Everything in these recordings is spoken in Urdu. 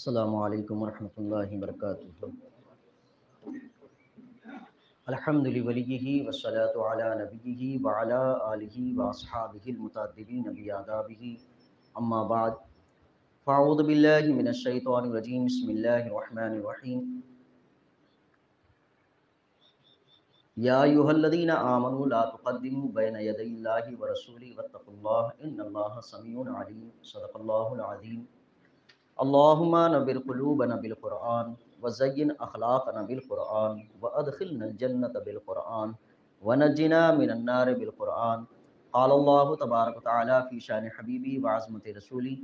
السلام علیکم ورحمۃ اللہ وبرکاتہ۔ الحمد لولیہ والصلاۃ علی نبیہ وعلی آلہ واصحابہ المتعددین بآدابہ، اما بعد فاعوذ باللہ من الشیطان الرجیم، بسم اللہ الرحمن الرحیم۔ یا ایھا الذین آمنوا لا تقدموا بین یدی اللہ ورسولہ واتقوا اللہ ان اللہ سمیع علیم، صدق اللہ العظیم۔ اللہم نور قلوبنا بالقرآن وزین اخلاقنا بالقرآن وادخلنا الجنة بالقرآن ونجنا من النار بالقرآن۔ قال اللہ تبارک وتعالی فی شان حبیبی وعظمت رسولی،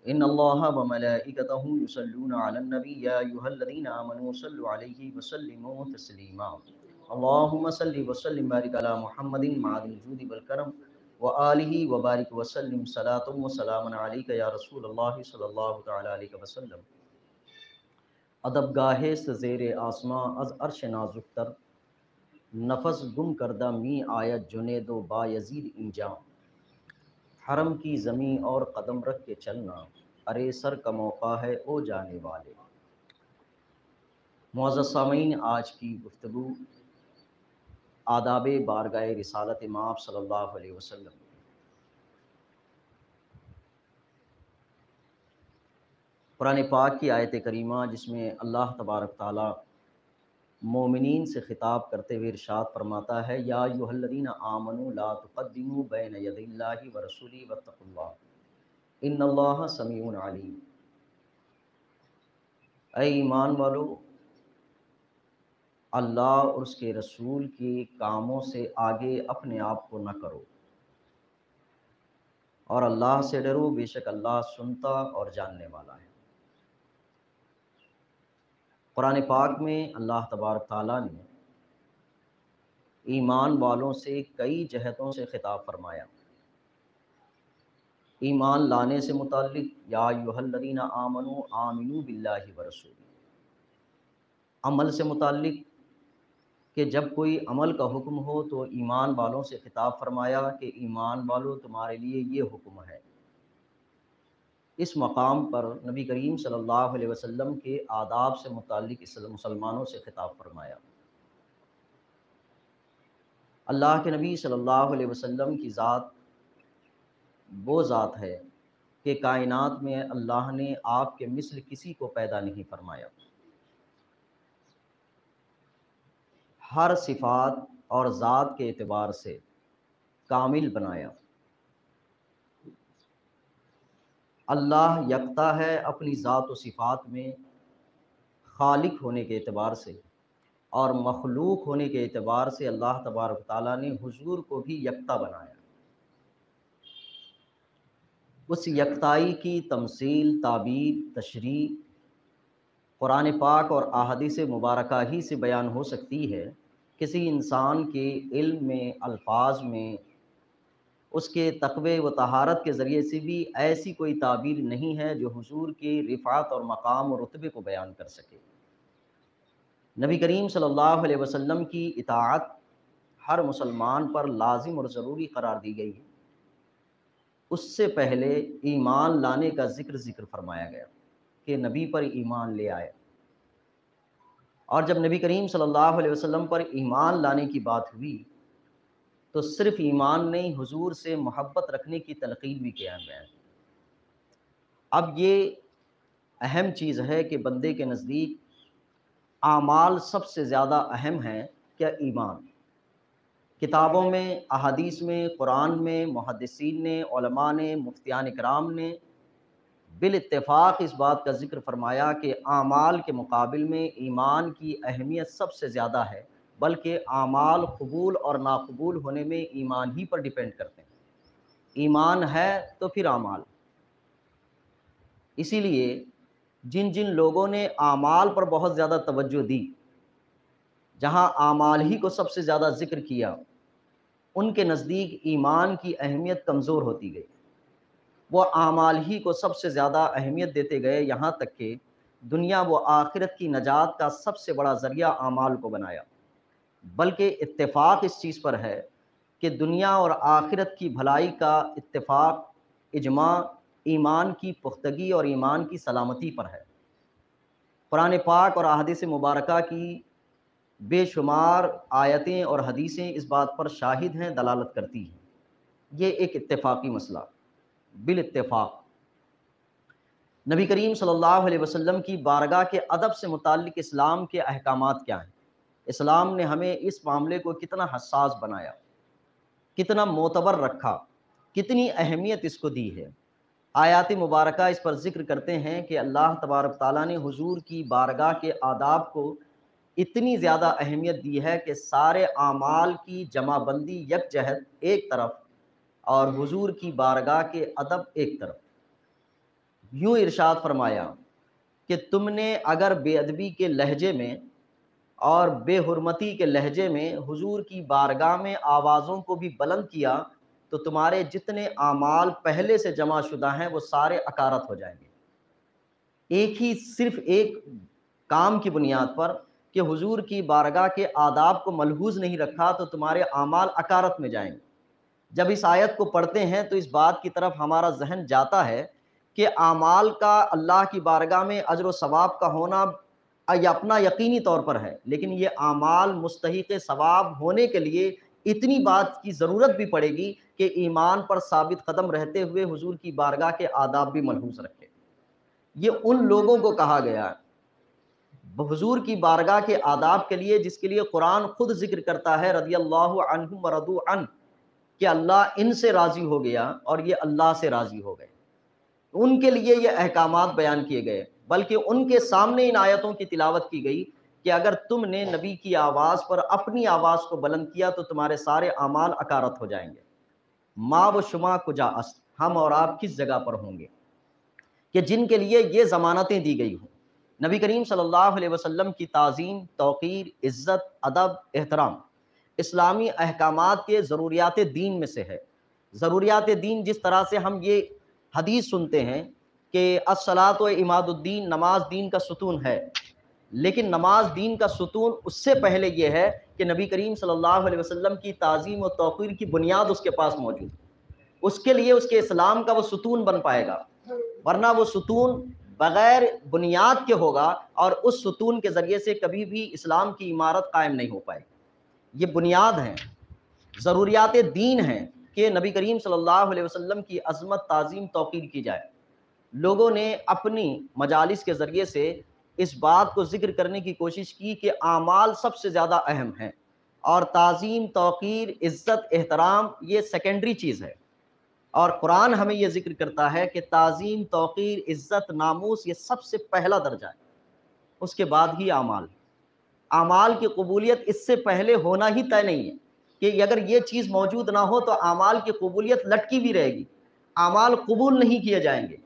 ان اللہ وملائکتہ یصلون علی النبی یا ایھا الذین آمنوا صلوا علیہ وسلموا تسلیما۔ اللہم صل وسلم بارک علی محمد معدن الجود والکرم وآلہ وبارک وسلم صلاۃ وسلام علیک یا رسول اللہ صلی اللہ تعالی علیہ وسلم۔ ادب گاہے سے زیر آسماں از عرش نازک تر، نفس گم کردہ می آیت جنید و با یزید اینجا۔ حرم کی زمین اور قدم رکھ کے چلنا، ارے سر کا موقع ہے او جانے والے۔ معزز سامعین، آج کی گفتگو آداب بارگاہ رسالت مآب صلی اللہ علیہ وسلم۔ قرآن پاک کی آیت کریمہ جس میں اللہ تبارک تعالیٰ مومنین سے خطاب کرتے ہوئے ارشاد فرماتا ہے، یا ایھا الذین آمنوا لا تقدموا بین یدی اللہ ورسولہ واتقوا اللہ ان اللہ سمیع علیم۔ اے ایمان والو، اللہ اور اس کے رسول کے کاموں سے آگے اپنے آپ کو نہ کرو، اور اللہ سے ڈرو، بے شک اللہ سنتا اور جاننے والا ہے۔ قرآن پاک میں اللہ تبارک تعالیٰ نے ایمان والوں سے کئی جہتوں سے خطاب فرمایا۔ ایمان لانے سے متعلق یا ایھا الذین آمنوا آمنوا باللہ ورسولہ، عمل سے متعلق کہ جب کوئی عمل کا حکم ہو تو ایمان والوں سے خطاب فرمایا کہ ایمان والوں تمہارے لیے یہ حکم ہے۔ اس مقام پر نبی کریم صلی اللہ علیہ وسلم کے آداب سے متعلق مسلمانوں سے خطاب فرمایا۔ اللہ کے نبی صلی اللہ علیہ وسلم کی ذات وہ ذات ہے کہ کائنات میں اللہ نے آپ کے مثل کسی کو پیدا نہیں فرمایا۔ ہر صفات اور ذات کے اعتبار سے کامل بنایا۔ اللہ یکتا ہے اپنی ذات و صفات میں، خالق ہونے کے اعتبار سے، اور مخلوق ہونے کے اعتبار سے اللہ تبارک تعالیٰ نے حضور کو بھی یکتا بنایا۔ اس یکتائی کی تمثیل، تعبیر، تشریح قرآن پاک اور احادیث مبارکہ ہی سے بیان ہو سکتی ہے۔ کسی انسان کے علم میں، الفاظ میں، اس کے تقوی و طہارت کے ذریعے سے بھی ایسی کوئی تعبیر نہیں ہے جو حضور کی رفعت اور مقام اور رتبے کو بیان کر سکے۔ نبی کریم صلی اللہ علیہ وسلم کی اطاعت ہر مسلمان پر لازم اور ضروری قرار دی گئی ہے۔ اس سے پہلے ایمان لانے کا ذکر فرمایا گیا کہ نبی پر ایمان لے آئے، اور جب نبی کریم صلی اللہ علیہ وسلم پر ایمان لانے کی بات ہوئی تو صرف ایمان نہیں، حضور سے محبت رکھنے کی تلقین بھی کیا گیا۔ اب یہ اہم چیز ہے کہ بندے کے نزدیک اعمال سب سے زیادہ اہم ہیں کیا ایمان؟ کتابوں میں، احادیث میں، قرآن میں، محدثین نے، علماء نے، مفتیان کرام نے بالاتفاق اس بات کا ذکر فرمایا کہ اعمال کے مقابل میں ایمان کی اہمیت سب سے زیادہ ہے، بلکہ اعمال قبول اور ناقبول ہونے میں ایمان ہی پر ڈیپینڈ کرتے ہیں۔ ایمان ہے تو پھر اعمال۔ اسی لیے جن جن لوگوں نے اعمال پر بہت زیادہ توجہ دی، جہاں اعمال ہی کو سب سے زیادہ ذکر کیا، ان کے نزدیک ایمان کی اہمیت کمزور ہوتی گئی۔ وہ اعمال ہی کو سب سے زیادہ اہمیت دیتے گئے، یہاں تک کہ دنیا و آخرت کی نجات کا سب سے بڑا ذریعہ اعمال کو بنایا۔ بلکہ اتفاق اس چیز پر ہے کہ دنیا اور آخرت کی بھلائی کا اتفاق، اجماع ایمان کی پختگی اور ایمان کی سلامتی پر ہے۔ قرآن پاک اور احادیث مبارکہ کی بے شمار آیتیں اور حدیثیں اس بات پر شاہد ہیں، دلالت کرتی ہیں۔ یہ ایک اتفاقی مسئلہ، بالاتفاق نبی کریم صلی اللہ علیہ وسلم کی بارگاہ کے ادب سے متعلق اسلام کے احکامات کیا ہیں؟ اسلام نے ہمیں اس معاملے کو کتنا حساس بنایا، کتنا معتبر رکھا، کتنی اہمیت اس کو دی ہے۔ آیات مبارکہ اس پر ذکر کرتے ہیں کہ اللہ تبارک تعالیٰ نے حضور کی بارگاہ کے آداب کو اتنی زیادہ اہمیت دی ہے کہ سارے اعمال کی جمع بندی یک جہت ایک طرف اور حضور کی بارگاہ کے ادب ایک طرف۔ یوں ارشاد فرمایا کہ تم نے اگر بے ادبی کے لہجے میں اور بے حرمتی کے لہجے میں حضور کی بارگاہ میں آوازوں کو بھی بلند کیا تو تمہارے جتنے اعمال پہلے سے جمع شدہ ہیں وہ سارے اکارت ہو جائیں گے۔ ایک ہی صرف ایک کام کی بنیاد پر کہ حضور کی بارگاہ کے آداب کو ملحوظ نہیں رکھا تو تمہارے اعمال اکارت میں جائیں گے۔ جب اس آیت کو پڑھتے ہیں تو اس بات کی طرف ہمارا ذہن جاتا ہے کہ اعمال کا اللہ کی بارگاہ میں اجر و ثواب کا ہونا یہ اپنا یقینی طور پر ہے، لیکن یہ اعمال مستحق ثواب ہونے کے لیے اتنی بات کی ضرورت بھی پڑے گی کہ ایمان پر ثابت قدم رہتے ہوئے حضور کی بارگاہ کے آداب بھی ملحوظ رکھے۔ یہ ان لوگوں کو کہا گیا ہے حضور کی بارگاہ کے آداب کے لیے جس کے لیے قرآن خود ذکر کرتا ہے رضی اللہ عنہم ورضوا عنہ، کہ اللہ ان سے راضی ہو گیا اور یہ اللہ سے راضی ہو گئے۔ ان کے لیے یہ احکامات بیان کیے گئے، بلکہ ان کے سامنے ان آیتوں کی تلاوت کی گئی کہ اگر تم نے نبی کی آواز پر اپنی آواز کو بلند کیا تو تمہارے سارے اعمال اکارت ہو جائیں گے۔ ما و شما کجا است، ہم اور آپ کس جگہ پر ہوں گے، کہ جن کے لیے یہ ضمانتیں دی گئی ہوں۔ نبی کریم صلی اللہ علیہ وسلم کی تعظیم، توقیر، عزت، ادب، احترام اسلامی احکامات کے ضروریات دین میں سے ہے۔ ضروریات دین جس طرح سے ہم یہ حدیث سنتے ہیں کہ الصلاۃ و عماد الدین، نماز دین کا ستون ہے، لیکن نماز دین کا ستون اس سے پہلے یہ ہے کہ نبی کریم صلی اللہ علیہ وسلم کی تعظیم و توقیر کی بنیاد اس کے پاس موجود ہے۔ اس کے لیے اس کے اسلام کا وہ ستون بن پائے گا، ورنہ وہ ستون بغیر بنیاد کے ہوگا اور اس ستون کے ذریعے سے کبھی بھی اسلام کی عمارت قائم نہیں ہو پائے گی۔ یہ بنیاد ہیں، ضروریات دین ہیں کہ نبی کریم صلی اللہ علیہ وسلم کی عظمت، تعظیم، توقیر کی جائے۔ لوگوں نے اپنی مجالس کے ذریعے سے اس بات کو ذکر کرنے کی کوشش کی کہ اعمال سب سے زیادہ اہم ہیں اور تعظیم، توقیر، عزت، احترام یہ سیکنڈری چیز ہے، اور قرآن ہمیں یہ ذکر کرتا ہے کہ تعظیم، توقیر، عزت، ناموس یہ سب سے پہلا درجہ ہے، اس کے بعد ہی اعمال۔ اعمال کی قبولیت اس سے پہلے ہونا ہی طے نہیں ہے کہ اگر یہ چیز موجود نہ ہو تو اعمال کی قبولیت لٹکی بھی رہے گی، اعمال قبول نہیں کیے جائیں گے۔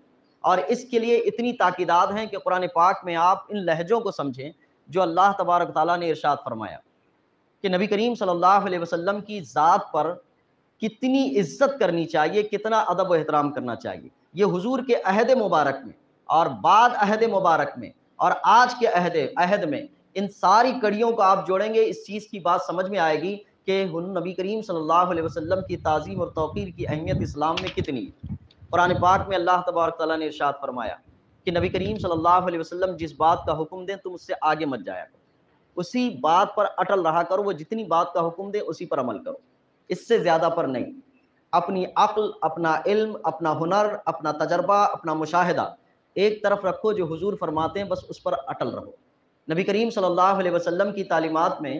اور اس کے لیے اتنی تاکیدات ہیں کہ قرآن پاک میں آپ ان لہجوں کو سمجھیں جو اللہ تبارک تعالیٰ نے ارشاد فرمایا کہ نبی کریم صلی اللہ علیہ وسلم کی ذات پر کتنی عزت کرنی چاہیے، کتنا ادب و احترام کرنا چاہیے۔ یہ حضور کے عہد مبارک میں اور بعد عہد مبارک میں اور آج کے عہد میں ان ساری کڑیوں کو آپ جوڑیں گے، اس چیز کی بات سمجھ میں آئے گی کہ نبی کریم صلی اللہ علیہ وسلم کی تعظیم اور توقیر کی اہمیت اسلام میں کتنی ہے۔ قرآن پاک میں اللہ تبارک تعالیٰ نے ارشاد فرمایا کہ نبی کریم صلی اللہ علیہ وسلم جس بات کا حکم دیں تم اس سے آگے مت جایا کرو، اسی بات پر اٹل رہا کرو، وہ جتنی بات کا حکم دیں اسی پر عمل کرو، اس سے زیادہ پر نہیں۔ اپنی عقل، اپنا علم، اپنا ہنر، اپنا تجربہ، اپنا مشاہدہ ایک طرف رکھو، جو حضور فرماتے ہیں بس اس پر اٹل رہو۔ نبی کریم صلی اللہ علیہ وسلم کی تعلیمات میں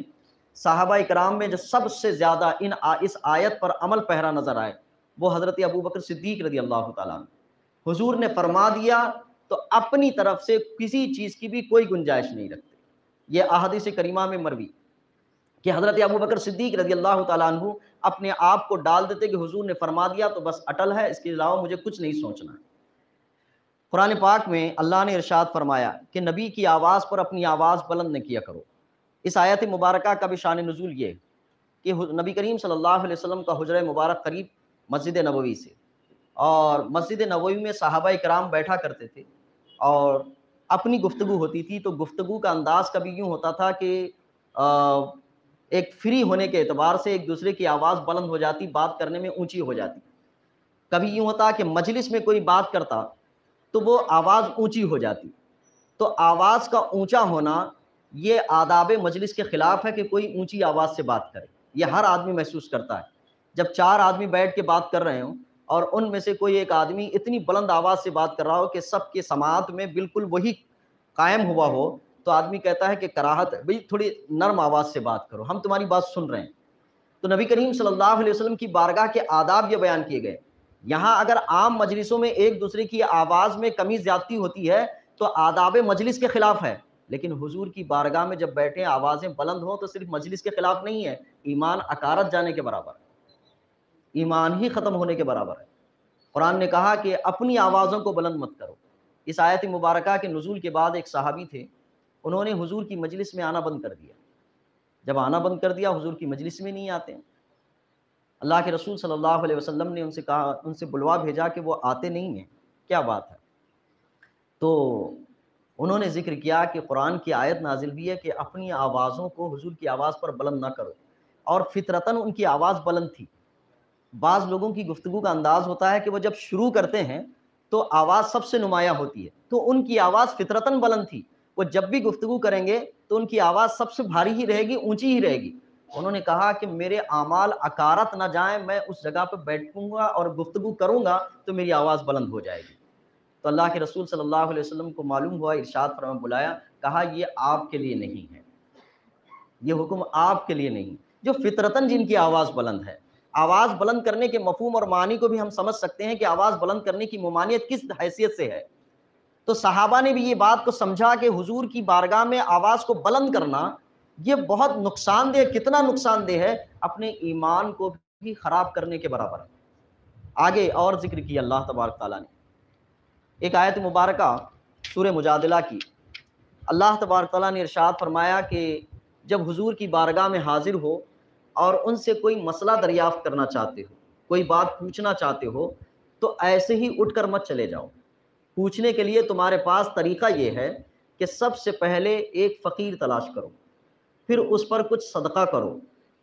صحابہ اکرام میں جو سب سے زیادہ اس آیت پر عمل پیرا نظر آئے وہ حضرت ابوبکر صدیق رضی اللہ تعالیٰ عنہ۔ حضور نے فرما دیا تو اپنی طرف سے کسی چیز کی بھی کوئی گنجائش نہیں رکھتے۔ یہ احادیث کریمہ میں مروی کہ حضرت ابوبکر صدیق رضی اللہ تعالیٰ عنہ اپنے آپ کو ڈال دیتے کہ حضور نے فرما دیا تو بس اٹل ہے، اس کے علاوہ مجھے کچھ نہیں سوچنا ہے۔ قرآن پاک میں اللہ نے ارشاد فرمایا کہ نبی کی آواز پر اپنی آواز بلند نہ کیا کرو۔ اس آیت مبارکہ کا بھی شان نزول یہ کہ نبی کریم صلی اللہ علیہ وسلم کا حجرہ مبارک قریب مسجد نبوی سے، اور مسجد نبوی میں صحابہ کرام بیٹھا کرتے تھے اور اپنی گفتگو ہوتی تھی، تو گفتگو کا انداز کبھی یوں ہوتا تھا کہ ایک فری ہونے کے اعتبار سے ایک دوسرے کی آواز بلند ہو جاتی، بات کرنے میں اونچی ہو جاتی۔ کبھی یوں ہوتا کہ مجلس میں کوئی بات کرتا تو وہ آواز اونچی ہو جاتی۔ تو آواز کا اونچا ہونا یہ آداب مجلس کے خلاف ہے کہ کوئی اونچی آواز سے بات کرے، یہ ہر آدمی محسوس کرتا ہے۔ جب 4 آدمی بیٹھ کے بات کر رہے ہوں اور ان میں سے کوئی ایک آدمی اتنی بلند آواز سے بات کر رہا ہو کہ سب کے سماعت میں بالکل وہی قائم ہوا ہو، تو آدمی کہتا ہے کہ کراہت ہے، بھئی تھوڑی نرم آواز سے بات کرو، ہم تمہاری بات سن رہے ہیں۔ تو نبی کریم صلی اللہ علیہ وسلم کی بارگاہ کے آداب یہ بیان کیے گئے۔ یہاں اگر عام مجلسوں میں ایک دوسرے کی آواز میں کمی زیادتی ہوتی ہے تو آداب مجلس کے خلاف ہے، لیکن حضور کی بارگاہ میں جب بیٹھیں آوازیں بلند ہوں تو صرف مجلس کے خلاف نہیں ہے، ایمان اکارت جانے کے برابر ہے، ایمان ہی ختم ہونے کے برابر ہے۔ قرآن نے کہا کہ اپنی آوازوں کو بلند مت کرو۔ اس آیت مبارکہ کے نزول کے بعد ایک صحابی تھے، انہوں نے حضور کی مجلس میں آنا بند کر دیا۔ جب آنا بند کر دیا، حضور کی مجلس میں نہیں آتے ہیں۔ اللہ کے رسول صلی اللہ علیہ وسلم نے ان سے کہا، ان سے بلوا بھیجا کہ وہ آتے نہیں ہیں، کیا بات ہے؟ تو انہوں نے ذکر کیا کہ قرآن کی آیت نازل ہوئی ہے کہ اپنی آوازوں کو حضور کی آواز پر بلند نہ کرو، اور فطرتاً ان کی آواز بلند تھی۔ بعض لوگوں کی گفتگو کا انداز ہوتا ہے کہ وہ جب شروع کرتے ہیں تو آواز سب سے نمایاں ہوتی ہے، تو ان کی آواز فطرتاً بلند تھی، وہ جب بھی گفتگو کریں گے تو ان کی آواز سب سے بھاری ہی رہے گی، اونچی ہی رہے گی۔ انہوں نے کہا کہ میرے اعمال اکارت نہ جائیں، میں اس جگہ پہ بیٹھوں گا اور گفتگو کروں گا تو میری آواز بلند ہو جائے گی۔ تو اللہ کے رسول صلی اللہ علیہ وسلم کو معلوم ہوا، ارشاد فرمایا، بلایا، کہا یہ آپ کے لیے نہیں ہے، یہ حکم آپ کے لیے نہیں۔ جو فطرتاً جن کی آواز بلند ہے، آواز بلند کرنے کے مفہوم اور معنی کو بھی ہم سمجھ سکتے ہیں کہ آواز بلند کرنے کی ممانعت کس حیثیت سے ہے۔ تو صحابہ نے بھی یہ بات کو سمجھا کہ حضور کی بارگاہ میں آواز کو بلند کرنا یہ بہت نقصان دہ، کتنا نقصان دہ ہے، اپنے ایمان کو بھی خراب کرنے کے برابر ہے۔ آگے اور ذکر کیا اللہ تبارک تعالیٰ نے ایک آیت مبارکہ سورہ مجادلہ کی، اللہ تبارک تعالیٰ نے ارشاد فرمایا کہ جب حضور کی بارگاہ میں حاضر ہو اور ان سے کوئی مسئلہ دریافت کرنا چاہتے ہو، کوئی بات پوچھنا چاہتے ہو، تو ایسے ہی اٹھ کر مت چلے جاؤ۔ پوچھنے کے لیے تمہارے پاس طریقہ یہ ہے کہ سب سے پہلے ایک فقیر تلاش کرو، پھر اس پر کچھ صدقہ کرو،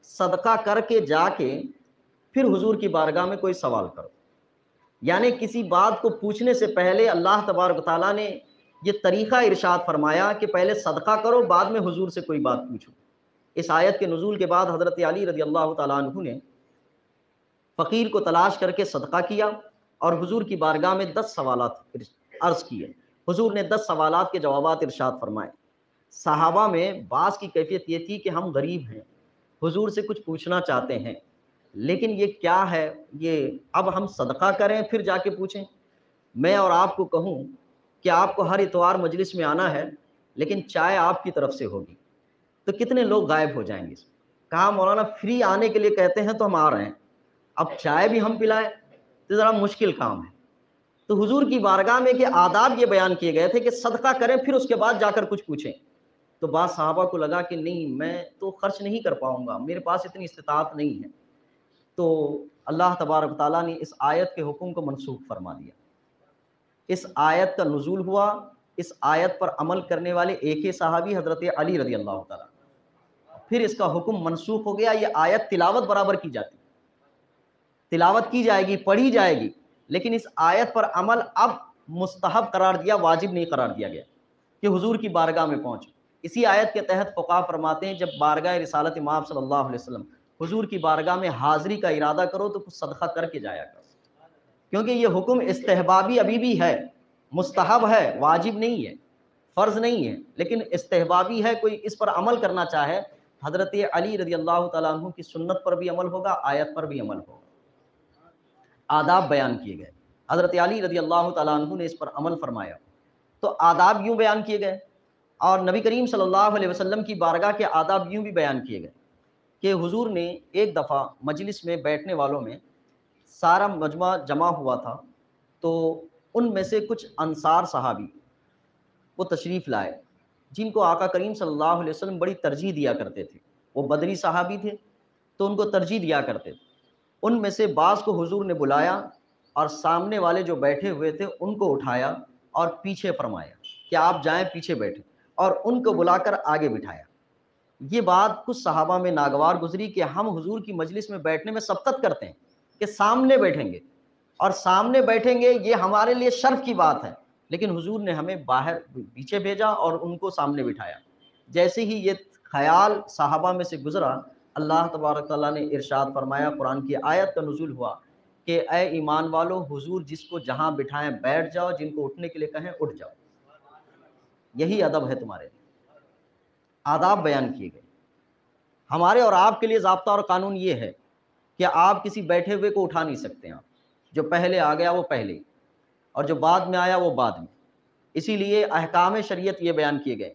صدقہ کر کے جا کے پھر حضور کی بارگاہ میں کوئی سوال کرو۔ یعنی کسی بات کو پوچھنے سے پہلے اللہ تبارک و تعالیٰ نے یہ طریقہ ارشاد فرمایا کہ پہلے صدقہ کرو، بعد میں حضور سے کوئی بات پوچھو۔ اس آیت کے نزول کے بعد حضرت علی رضی اللہ تعالیٰ عنہ نے فقیر کو تلاش کر کے صدقہ کیا اور حضور کی بارگاہ میں 10 سوالات عرض کیے۔ حضور نے 10 سوالات کے جوابات ارشاد فرمائے۔ صحابہ میں بعض کی کیفیت یہ تھی کہ ہم غریب ہیں، حضور سے کچھ پوچھنا چاہتے ہیں، لیکن یہ کیا ہے، یہ اب ہم صدقہ کریں پھر جا کے پوچھیں؟ میں اور آپ کو کہوں کہ آپ کو ہر اتوار مجلس میں آنا ہے، لیکن چائے آپ کی طرف سے ہوگی، تو کتنے لوگ غائب ہو جائیں گے؟ کہا مولانا فری آنے کے لیے کہتے ہیں تو ہم آ رہے ہیں، اب چائے بھی ہم پلائیں تو ذرا مشکل کام ہے۔ تو حضور کی بارگاہ میں کہ آداب یہ بیان کیے گئے تھے کہ صدقہ کریں پھر اس کے بعد جا کر کچھ پوچھیں۔ تو بعض صحابہ کو لگا کہ نہیں، میں تو خرچ نہیں کر پاؤں گا، میرے پاس اتنی استطاعت نہیں ہے۔ تو اللہ تبارک تعالیٰ نے اس آیت کے حکم کو منسوخ فرما دیا۔ اس آیت کا نزول ہوا، اس آیت پر عمل کرنے والے ایک ہی صحابی حضرت علی رضی اللہ تعالیٰ، پھر اس کا حکم منسوخ ہو گیا۔ یہ آیت تلاوت برابر کی جاتی، تلاوت کی جائے گی، پڑھی جائے گی، لیکن اس آیت پر عمل اب مستحب قرار دیا، واجب نہیں قرار دیا گیا کہ حضور کی بارگاہ میں پہنچو۔ اسی آیت کے تحت فقہا فرماتے ہیں جب بارگاہ رسالت امام صلی اللہ علیہ وسلم حضور کی بارگاہ میں حاضری کا ارادہ کرو تو کچھ صدقہ کر کے جایا کرو، کیونکہ یہ حکم استحبابی ابھی بھی ہے، مستحب ہے، واجب نہیں ہے، فرض نہیں ہے، لیکن استحبابی ہے۔ کوئی اس پر عمل کرنا چاہے، حضرت علی رضی اللہ تعالیٰ عنہ کی سنت پر بھی عمل ہوگا، آیت پر بھی عمل ہوگا۔ آداب بیان کیے گئے، حضرت علی رضی اللہ تعالیٰ عنہ نے اس پر عمل فرمایا۔ تو آداب یوں بیان کیے گئے، اور نبی کریم صلی اللہ علیہ وسلم کی بارگاہ کے آداب یوں بھی بیان کیے گئے کہ حضور نے ایک دفعہ مجلس میں بیٹھنے والوں میں سارا مجمع جمع ہوا تھا، تو ان میں سے کچھ انصار صحابی وہ تشریف لائے جن کو آقا کریم صلی اللہ علیہ وسلم بڑی ترجیح دیا کرتے تھے۔ وہ بدری صحابی تھے تو ان کو ترجیح دیا کرتے تھے۔ ان میں سے بعض کو حضور نے بلایا اور سامنے والے جو بیٹھے ہوئے تھے ان کو اٹھایا اور پیچھے فرمایا کہ آپ جائیں پیچھے بیٹھیں، اور ان کو بلا کر آگے بٹھایا۔ یہ بات کچھ صحابہ میں ناگوار گزری کہ ہم حضور کی مجلس میں بیٹھنے میں سبقت کرتے ہیں کہ سامنے بیٹھیں گے، اور سامنے بیٹھیں گے، یہ ہمارے لیے شرف کی بات ہے، لیکن حضور نے ہمیں باہر پیچھے بھیجا اور ان کو سامنے بٹھایا۔ جیسے ہی یہ خیال صحابہ میں سے گزرا، اللہ تبارک تعالیٰ نے ارشاد فرمایا، قرآن کی آیت کا نزول ہوا کہ اے ایمان والو، حضور جس کو جہاں بٹھائیں بیٹھ جاؤ، جن کو اٹھنے کے لیے کہیں اٹھ جاؤ۔ یہی ادب ہے تمہارے لیے، آداب بیان کیے گئے۔ ہمارے اور آپ کے لیے ضابطہ اور قانون یہ ہے کہ آپ کسی بیٹھے ہوئے کو اٹھا نہیں سکتے ہیں، جو پہلے آ گیا وہ پہلے، اور جو بعد میں آیا وہ بعد میں۔ اسی لیے احکام شریعت یہ بیان کیے گئے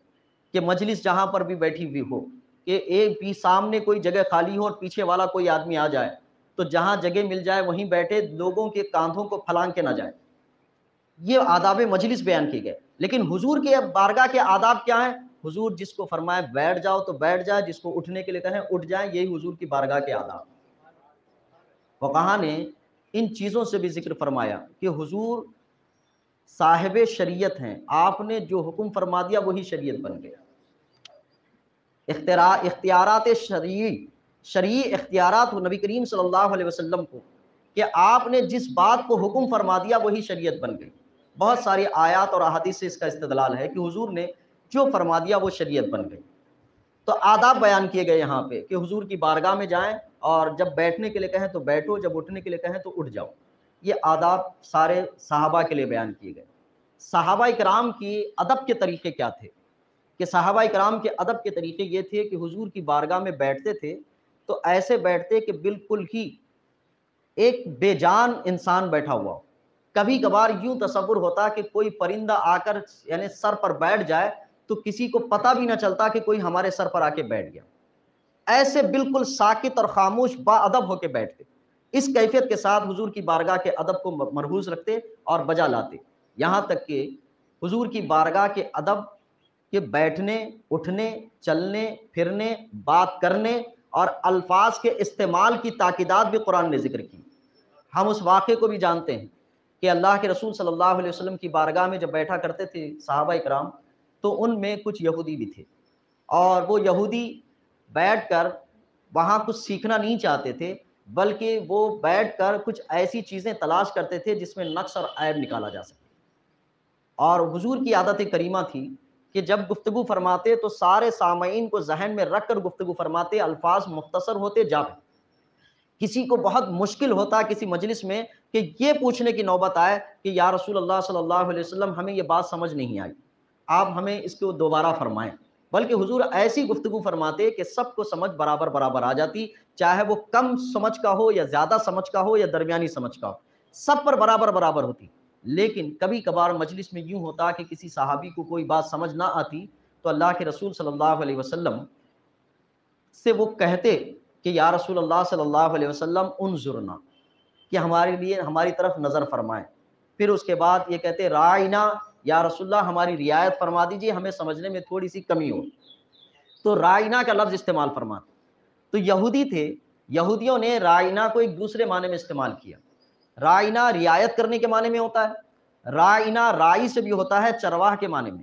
کہ مجلس جہاں پر بھی بیٹھی ہوئی ہو، کہ ایک بھی سامنے کوئی جگہ خالی ہو اور پیچھے والا کوئی آدمی آ جائے تو جہاں جگہ مل جائے وہیں بیٹھے، لوگوں کے کاندھوں کو پھلانگ کے نہ جائے۔ یہ آداب مجلس بیان کیے گئے۔ لیکن حضور کے بارگاہ کے آداب کیا ہیں؟ حضور جس کو فرمائے بیٹھ جاؤ تو بیٹھ جائے، جس کو اٹھنے کے لیے کہیں اٹھ جائیں، یہی حضور کی بارگاہ کے آداب۔ فقہا نے ان چیزوں سے بھی ذکر فرمایا کہ حضور صاحب شریعت ہیں، آپ نے جو حکم فرما دیا وہی شریعت بن گیا۔ اختیارات شرعی اختیارات ہو نبی کریم صلی اللہ علیہ وسلم کو، کہ آپ نے جس بات کو حکم فرما دیا وہی شریعت بن گئی۔ بہت ساری آیات اور احادیث سے اس کا استدلال ہے کہ حضور نے جو فرما دیا وہ شریعت بن گئی۔ تو آداب بیان کیے گئے یہاں پہ کہ حضور کی بارگاہ میں جائیں اور جب بیٹھنے کے لیے کہیں تو بیٹھو، جب اٹھنے کے لیے کہیں تو اٹھ جاؤ۔ یہ آداب سارے صحابہ کے لیے بیان کیے گئے۔ صحابہ کرام کی ادب کے طریقے کیا تھے؟ کہ صحابہ کرام کے ادب کے طریقے یہ تھے کہ حضور کی بارگاہ میں بیٹھتے تھے تو ایسے بیٹھتے کہ بالکل ہی ایک بے جان انسان بیٹھا ہوا ہو۔ کبھی کبھار یوں تصور ہوتا کہ کوئی پرندہ آ کر یعنی سر پر بیٹھ جائے تو کسی کو پتہ بھی نہ چلتا کہ کوئی ہمارے سر پر آ کے بیٹھ گیا۔ ایسے بالکل ساکت اور خاموش با ادب ہو کے بیٹھتے، اس کیفیت کے ساتھ حضور کی بارگاہ کے ادب کو مرہوز رکھتے اور بجا لاتے۔ یہاں تک کہ حضور کی بارگاہ کے ادب کہ بیٹھنے، اٹھنے، چلنے، پھرنے، بات کرنے اور الفاظ کے استعمال کی تاکیدات بھی قرآن نے ذکر کی۔ ہم اس واقعے کو بھی جانتے ہیں کہ اللہ کے رسول صلی اللہ علیہ وسلم کی بارگاہ میں جب بیٹھا کرتے تھے صحابہ کرام، تو ان میں کچھ یہودی بھی تھے، اور وہ یہودی بیٹھ کر وہاں کچھ سیکھنا نہیں چاہتے تھے، بلکہ وہ بیٹھ کر کچھ ایسی چیزیں تلاش کرتے تھے جس میں نقص اور عیب نکالا جا سکے۔ اور حضور کی عادت کریمہ تھی کہ جب گفتگو فرماتے تو سارے سامعین کو ذہن میں رکھ کر گفتگو فرماتے، الفاظ مختصر ہوتے، جاپ۔ کسی کو بہت مشکل ہوتا کسی مجلس میں کہ یہ پوچھنے کی نوبت آئے کہ یا رسول اللہ صلی اللہ علیہ وسلم ہمیں یہ بات سمجھ نہیں آئی، آپ ہمیں اس کو دوبارہ فرمائیں، بلکہ حضور ایسی گفتگو فرماتے کہ سب کو سمجھ برابر برابر آ جاتی، چاہے وہ کم سمجھ کا ہو یا زیادہ سمجھ کا ہو یا درمیانی سمجھ کا ہو، سب پر برابر برابر ہوتی۔ لیکن کبھی کبھار مجلس میں یوں ہوتا کہ کسی صحابی کو کوئی بات سمجھ نہ آتی تو اللہ کے رسول صلی اللہ علیہ وسلم سے وہ کہتے کہ یا رسول اللہ صلی اللہ علیہ وسلم انظرنا، کہ ہمارے لیے ہماری طرف نظر فرمائیں۔ پھر اس کے بعد یہ کہتے رائنا، یا رسول اللہ ہماری رعایت فرما دیجئے، ہمیں سمجھنے میں تھوڑی سی کمی ہو، تو رائنا کا لفظ استعمال فرماتے۔ تو یہودی تھے، یہودیوں نے رائنا کو ایک دوسرے معنی میں استعمال کیا۔ رائنا رعایت کرنے کے معنی میں ہوتا ہے، رائنا رائی سے بھی ہوتا ہے چرواہ کے معنی میں،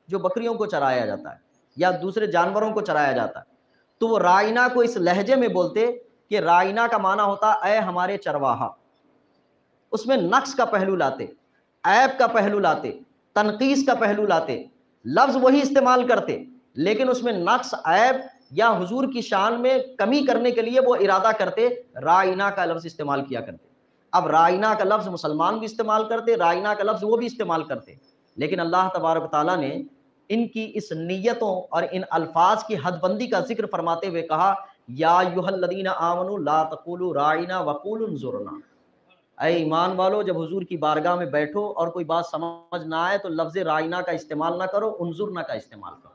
جو بکریوں کو چرایا جاتا ہے یا دوسرے جانوروں کو چرایا جاتا ہے۔ تو وہ رائنا کو اس لہجے میں بولتے کہ رائنا کا معنی ہوتا اے ہمارے چرواہا۔ اس میں نقص کا پہلو لاتے، عیب کا پہلو لاتے، تنقیص کا پہلو لاتے، لفظ وہی استعمال کرتے لیکن اس میں نقص، عیب یا حضور کی شان میں کمی کرنے کے لیے وہ ارادہ کرتے، رائنا کا لفظ استعمال کیا کرتے۔ اب رائنا کا لفظ مسلمان بھی استعمال کرتے، رائنا کا لفظ وہ بھی استعمال کرتے، لیکن اللہ تبارک تعالیٰ نے ان کی اس نیتوں اور ان الفاظ کی حد بندی کا ذکر فرماتے ہوئے کہا یا ایھا الذین آمنوا لا تقولوا راعنا وقولوا انظرنا۔ اے ایمان والو، جب حضور کی بارگاہ میں بیٹھو اور کوئی بات سمجھ نہ آئے تو لفظ رائنا کا استعمال نہ کرو، انظرنا کا استعمال کرو۔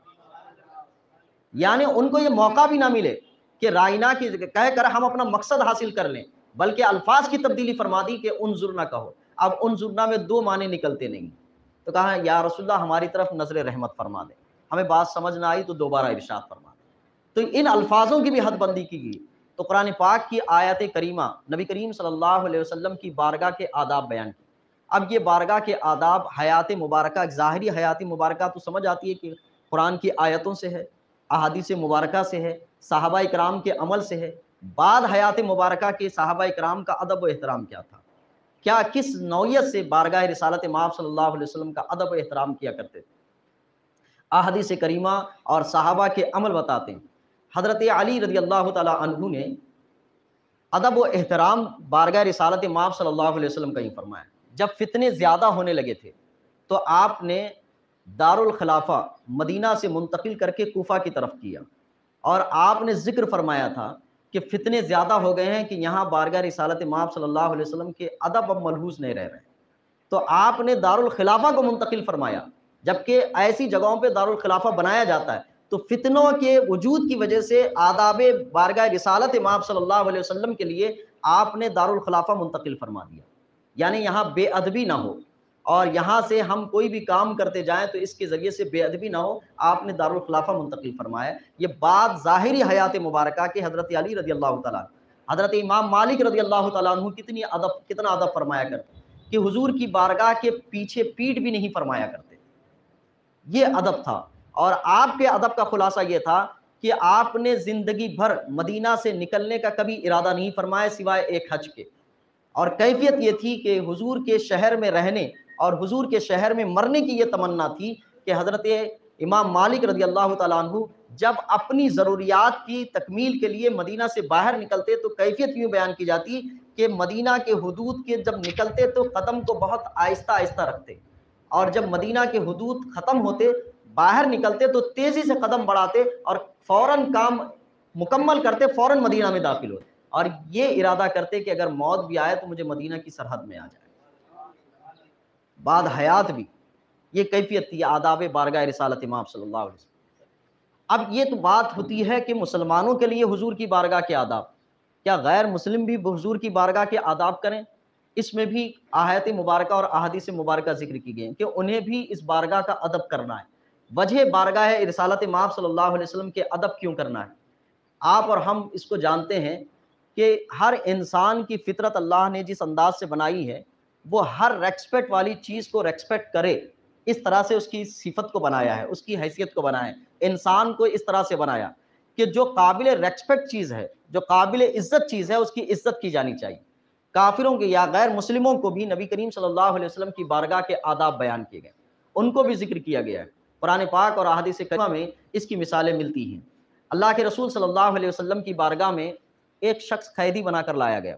یعنی ان کو یہ موقع بھی نہ ملے کہ رائنا کی کہہ کر ہم اپنا مقصد حاصل کر لیں، بلکہ الفاظ کی تبدیلی فرما دی کہ انظرنا کہو۔ اب انظرنا میں دو معنی نکلتے نہیں، تو کہا یا رسول اللہ ہماری طرف نظر رحمت فرما دیں، ہمیں بات سمجھ نہ آئی تو دوبارہ ارشاد فرما دیں۔ تو ان الفاظوں کی بھی حد بندی کی گئی۔ تو قرآن پاک کی آیات کریمہ نبی کریم صلی اللہ علیہ وسلم کی بارگاہ کے آداب بیان کی۔ اب یہ بارگاہ کے آداب حیات مبارکہ، ظاہری حیات مبارکہ تو سمجھ آتی ہے کہ قرآن کی آیتوں سے ہے، احادیث مبارکہ سے ہے، صحابہ کرام کے عمل سے ہے۔ بعد حیات مبارکہ کے صحابہ کرام کا ادب و احترام کیا تھا؟ کیا کس نوعیت سے بارگاہ رسالت مآب صلی اللہ علیہ وسلم کا ادب و احترام کیا کرتے تھے۔ احادیث کریمہ اور صحابہ کے عمل بتاتے ہیں۔ حضرت علی رضی اللہ تعالی عنہ نے ادب و احترام بارگاہ رسالت مآب صلی اللہ علیہ وسلم کا ہی فرمایا۔ جب فتنے زیادہ ہونے لگے تھے تو آپ نے دارالخلافہ مدینہ سے منتقل کر کے کوفہ کی طرف کیا، اور آپ نے ذکر فرمایا تھا کہ فتنے زیادہ ہو گئے ہیں کہ یہاں بارگاہ رسالت مآب صلی اللہ علیہ وسلم کے ادب اب ملحوظ نہیں رہ رہے، تو آپ نے دارالخلافہ کو منتقل فرمایا۔ جبکہ ایسی جگہوں پہ دارالخلافہ بنایا جاتا ہے تو فتنوں کے وجود کی وجہ سے آداب بارگاہ رسالت مآب صلی اللہ علیہ وسلم کے لیے آپ نے دارالخلافہ منتقل فرما دیا، یعنی یہاں بے ادبی نہ ہو، اور یہاں سے ہم کوئی بھی کام کرتے جائیں تو اس کے ذریعے سے بے ادبی نہ ہو، آپ نے دارالخلافہ منتقل فرمایا۔ یہ بات ظاہری حیات مبارکہ کے حضرت علی رضی اللہ تعالیٰ، حضرت امام مالک رضی اللہ تعالیٰ عنہ کتنا ادب فرمایا کرتے کہ حضور کی بارگاہ کے پیچھے پیٹ بھی نہیں فرمایا کرتے۔ یہ ادب تھا، اور آپ کے ادب کا خلاصہ یہ تھا کہ آپ نے زندگی بھر مدینہ سے نکلنے کا کبھی ارادہ نہیں فرمایا سوائے ایک حج کے، اور کیفیت یہ تھی کہ حضور کے شہر میں رہنے اور حضور کے شہر میں مرنے کی یہ تمنا تھی کہ حضرت امام مالک رضی اللہ تعالیٰ عنہ جب اپنی ضروریات کی تکمیل کے لیے مدینہ سے باہر نکلتے تو کیفیت یوں بیان کی جاتی کہ مدینہ کے حدود کے جب نکلتے تو قدم کو بہت آہستہ آہستہ رکھتے، اور جب مدینہ کے حدود ختم ہوتے باہر نکلتے تو تیزی سے قدم بڑھاتے اور فوراً کام مکمل کرتے، فوراً مدینہ میں داخل ہوتے، اور یہ ارادہ کرتے کہ اگر موت بھی آئے تو مجھے مدینہ کی سرحد میں آ جائے، بعد حیات بھی۔ یہ کیفیت تھی آداب بارگاہ رسالت مآب صلی اللہ علیہ وسلم۔ اب یہ تو بات ہوتی ہے کہ مسلمانوں کے لیے حضور کی بارگاہ کے آداب، کیا غیر مسلم بھی حضور کی بارگاہ کے آداب کریں؟ اس میں بھی آیت مبارکہ اور احادیث مبارکہ ذکر کی گئی ہیں کہ انہیں بھی اس بارگاہ کا ادب کرنا ہے۔ وجہ بارگاہ رسالت مآب صلی اللہ علیہ وسلم کے ادب کیوں کرنا ہے؟ آپ اور ہم اس کو جانتے ہیں کہ ہر انسان کی فطرت اللہ نے جس انداز سے بنائی ہے وہ ہر ریسپیکٹ والی چیز کو ریسپیکٹ کرے، اس طرح سے اس کی صفت کو بنایا ہے، اس کی حیثیت کو بنایا ہے، انسان کو اس طرح سے بنایا کہ جو قابل ریسپیکٹ چیز ہے، جو قابل عزت چیز ہے، اس کی عزت کی جانی چاہیے۔ کافروں کے یا غیر مسلموں کو بھی نبی کریم صلی اللہ علیہ وسلم کی بارگاہ کے آداب بیان کیے گئے، ان کو بھی ذکر کیا گیا ہے۔ قرآن پاک اور احادیث کریمہ میں اس کی مثالیں ملتی ہیں۔ اللہ کے رسول صلی اللہ علیہ وسلم کی بارگاہ میں ایک شخص قیدی بنا کر لایا گیا،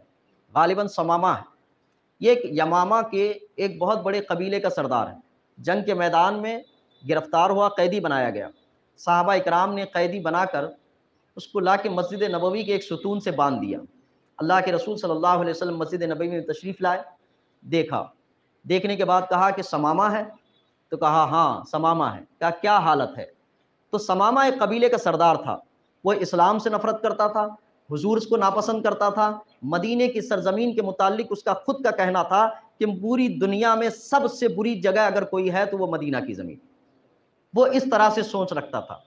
غالباً ثمامہ ہے۔ یہ ایک یمامہ کے ایک بہت بڑے قبیلے کا سردار ہے، جنگ کے میدان میں گرفتار ہوا، قیدی بنایا گیا۔ صحابہ اکرام نے قیدی بنا کر اس کو لا کے مسجد نبوی کے ایک ستون سے باندھ دیا۔ اللہ کے رسول صلی اللہ علیہ وسلم مسجد نبوی میں تشریف لائے، دیکھا، دیکھنے کے بعد کہا کہ ثمامہ ہے؟ تو کہا ہاں ثمامہ ہے۔ کہا کیا حالت ہے؟ تو ثمامہ ایک قبیلے کا سردار تھا، وہ اسلام سے نفرت کرتا تھا، حضور اس کو ناپسند کرتا تھا، مدینے کی سرزمین کے متعلق اس کا خود کا کہنا تھا کہ پوری دنیا میں سب سے بری جگہ اگر کوئی ہے تو وہ مدینہ کی زمین، وہ اس طرح سے سوچ رکھتا تھا۔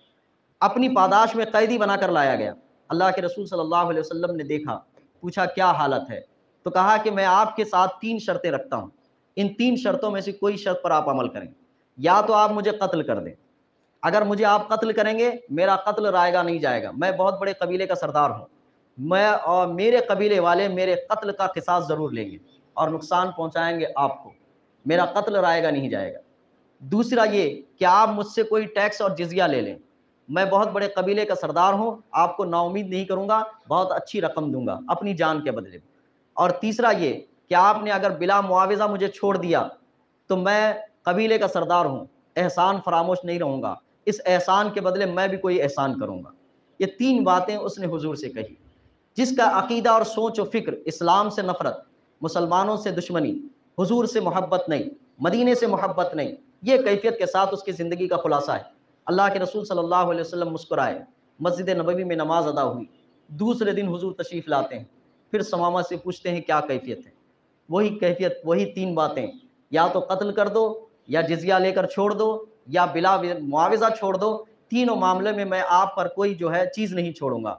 اپنی پاداش میں قیدی بنا کر لایا گیا۔ اللہ کے رسول صلی اللہ علیہ وسلم نے دیکھا، پوچھا کیا حالت ہے؟ تو کہا کہ میں آپ کے ساتھ 3 شرطیں رکھتا ہوں، ان 3 شرطوں میں سے کوئی شرط پر آپ عمل کریں، یا تو آپ مجھے قتل کر دیں، اگر مجھے آپ قتل کریں گے میرا قتل رائے گا نہیں جائے گا، میں بہت بڑے قبیلے کا سردار ہوں، میں اور میرے قبیلے والے میرے قتل کا قصاص ضرور لیں گے اور نقصان پہنچائیں گے آپ کو، میرا قتل رائے گا نہیں جائے گا۔ دوسرا یہ کہ آپ مجھ سے کوئی ٹیکس اور جزیہ لے لیں، میں بہت بڑے قبیلے کا سردار ہوں، آپ کو نا امید نہیں کروں گا، بہت اچھی رقم دوں گا اپنی جان کے بدلے میں۔ اور تیسرا یہ کہ آپ نے اگر بلا معاوضہ مجھے چھوڑ دیا تو میں قبیلے کا سردار ہوں، احسان فراموش نہیں رہوں گا، اس احسان کے بدلے میں بھی کوئی احسان کروں گا۔ یہ 3 باتیں اس نے حضور سے کہی۔ جس کا عقیدہ اور سوچ و فکر اسلام سے نفرت، مسلمانوں سے دشمنی، حضور سے محبت نہیں، مدینے سے محبت نہیں، یہ کیفیت کے ساتھ اس کی زندگی کا خلاصہ ہے۔ اللہ کے رسول صلی اللہ علیہ وسلم مسکرائے، مسجد نبوی میں نماز ادا ہوئی، دوسرے دن حضور تشریف لاتے ہیں، پھر ثمامہ سے پوچھتے ہیں کیا کیفیت ہے؟ وہی کیفیت، وہی 3 باتیں، یا تو قتل کر دو، یا جزیہ لے کر چھوڑ دو، یا بلا معاوضہ چھوڑ دو، تینوں معاملے میں آپ پر کوئی جو ہے چیز نہیں چھوڑوں گا۔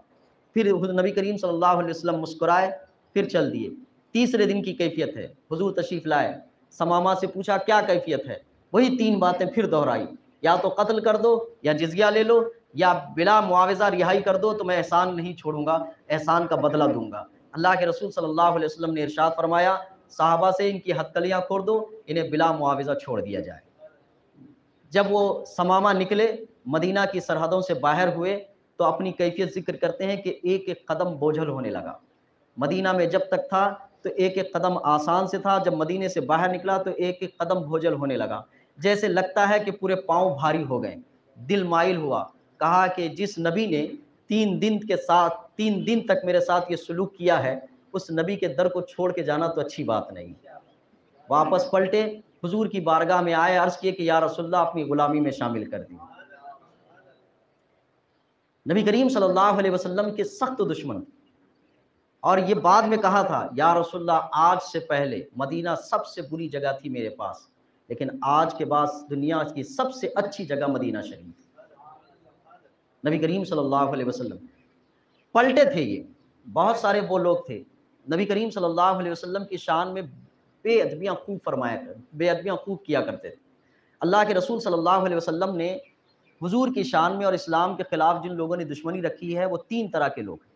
پھر نبی کریم صلی اللہ علیہ وسلم مسکرائے، پھر چل دیے۔ تیسرے دن کی کیفیت ہے، حضور تشریف لائے، ثمامہ سے پوچھا کیا کیفیت ہے؟ وہی 3 باتیں پھر دہرائی، یا تو قتل کر دو، یا جزیہ لے لو، یا بلا معاوضہ رہائی کر دو تو میں احسان نہیں چھوڑوں گا، احسان کا بدلہ دوں گا۔ اللہ کے رسول صلی اللہ علیہ وسلم نے ارشاد فرمایا صحابہ سے ان کی ہتھکڑیاں کھول دو، انہیں بلا معاوضہ چھوڑ دیا جائے۔ جب وہ ثمامہ نکلے، مدینہ کی سرحدوں سے باہر ہوئے، تو اپنی کیفیت ذکر کرتے ہیں کہ ایک ایک قدم بوجھل ہونے لگا۔ مدینہ میں جب تک تھا تو ایک ایک قدم آسان سے تھا، جب مدینے سے باہر نکلا تو ایک ایک قدم بوجھل ہونے لگا، جیسے لگتا ہے کہ پورے پاؤں بھاری ہو گئے۔ دل مائل ہوا، کہا کہ جس نبی نے 3 دن تک میرے ساتھ یہ سلوک کیا ہے، اس نبی کے در کو چھوڑ کے جانا تو اچھی بات نہیں۔ واپس پلٹے، حضور کی بارگاہ میں آئے، عرض کیے کہ یا رسول اللہ اپنی غلامی میں شامل کر دی۔ نبی کریم صلی اللہ علیہ وسلم کے سخت دشمن، اور یہ بعد میں کہا تھا یا رسول اللہ آج سے پہلے مدینہ سب سے بری جگہ تھی میرے پاس، لیکن آج کے بعد دنیا کی سب سے اچھی جگہ مدینہ شریف۔ نبی کریم صلی اللہ علیہ وسلم پلٹے تھے۔ یہ بہت سارے وہ لوگ تھے نبی کریم صلی اللہ علیہ وسلم کی شان میں بے ادبیاں خوب کیا کرتے تھے۔ اللہ کے رسول صلی اللہ علیہ وسلم نے حضور کی شان میں اور اسلام کے خلاف جن لوگوں نے دشمنی رکھی ہے وہ 3 طرح کے لوگ ہیں۔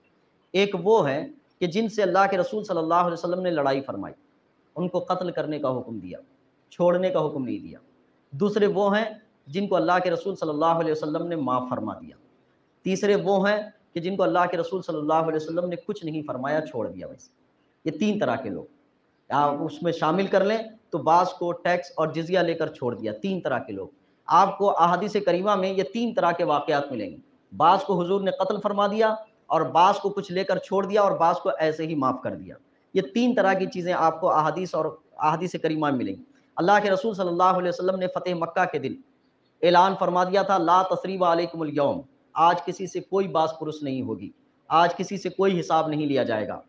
ایک وہ ہیں کہ جن سے اللہ کے رسول صلی اللہ علیہ وسلم نے لڑائی فرمائی، ان کو قتل کرنے کا حکم دیا، چھوڑنے کا حکم نہیں دیا۔ دوسرے وہ ہیں جن کو اللہ کے رسول صلی اللہ علیہ وسلم نے معاف فرما دیا۔ تیسرے وہ ہیں کہ جن کو اللہ کے رسول صلی اللہ علیہ وسلم نے کچھ نہیں فرمایا، چھوڑ دیا ویسے۔ یہ 3 طرح کے لوگ آپ اس میں شامل کر لیں تو بعض کو ٹیکس اور جزیہ لے کر چھوڑ دیا۔ 3 طرح کے لوگ آپ کو احادیث کریمہ میں یہ 3 طرح کے واقعات ملیں گے۔ بعض کو حضور نے قتل فرما دیا، اور بعض کو کچھ لے کر چھوڑ دیا، اور بعض کو ایسے ہی معاف کر دیا۔ یہ 3 طرح کی چیزیں آپ کو احادیث کریمہ میں ملیں گی۔ اللہ کے رسول صلی اللہ علیہ وسلم نے فتح مکہ کے دن اعلان فرما دیا تھا لا تثریب علیکم الیوم، آج کسی سے کوئی باس پرس نہیں ہوگی، آج کسی سے کوئی حساب نہیں لیا جائے گا،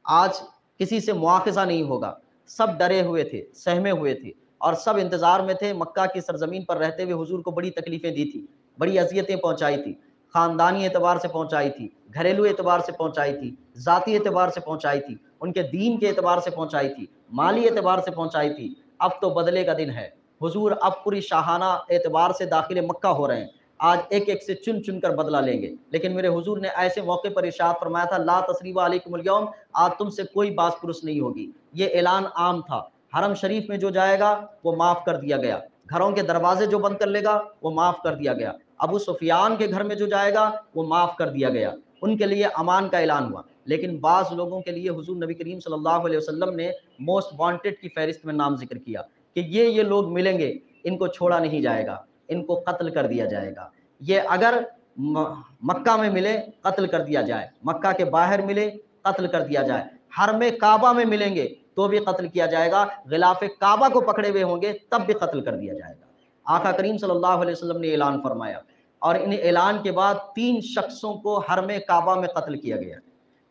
آج کسی سے مواخذہ نہیں ہوگا۔ سب ڈرے ہوئے تھے، سہمے ہوئے تھے، اور سب انتظار میں تھے۔ مکہ کی سرزمین پر رہتے ہوئے حضور کو بڑی تکلیفیں دی تھی، بڑی اذیتیں پہنچائی تھی، خاندانی اعتبار سے پہنچائی تھی، گھریلو اعتبار سے پہنچائی تھی، ذاتی اعتبار سے پہنچائی تھی، ان کے دین کے اعتبار سے پہنچائی تھی، مالی اعتبار سے پہنچائی تھی۔ اب تو بدلے کا دن ہے، حضور اب پوری شاہانہ اعتبار سے داخل مکہ ہو رہے ہیں، آج ایک ایک سے چن چن کر بدلہ لیں گے۔ لیکن میرے حضور نے ایسے موقع پر ارشاد فرمایا تھا لا تثریب علیکم الیوم، آج تم سے کوئی باس پرس نہیں ہوگی۔ یہ اعلان عام تھا۔ حرم شریف میں جو جائے گا وہ معاف کر دیا گیا، گھروں کے دروازے جو بند کر لے گا وہ معاف کر دیا گیا، ابو سفیان کے گھر میں جو جائے گا وہ معاف کر دیا گیا، ان کے لیے امان کا اعلان ہوا۔ لیکن بعض لوگوں کے لیے حضور نبی کریم صلی اللہ علیہ وسلم نے موسٹ وانٹڈ کی فہرست میں نام ذکر کیا کہ یہ لوگ ملیں گے، ان کو چھوڑا نہیں جائے گا، ان کو قتل کر دیا جائے گا۔ یہ اگر مکہ میں ملے قتل کر دیا جائے، مکہ کے باہر ملے قتل کر دیا جائے، حرم کعبہ میں ملیں گے تو بھی قتل کیا جائے گا، غلاف کعبہ کو پکڑے ہوئے ہوں گے تب بھی قتل کر دیا جائے گا۔ آقا کریم صلی اللہ علیہ وسلم نے اعلان فرمایا، اور ان اعلان کے بعد 3 شخصوں کو حرم کعبہ میں قتل کیا گیا،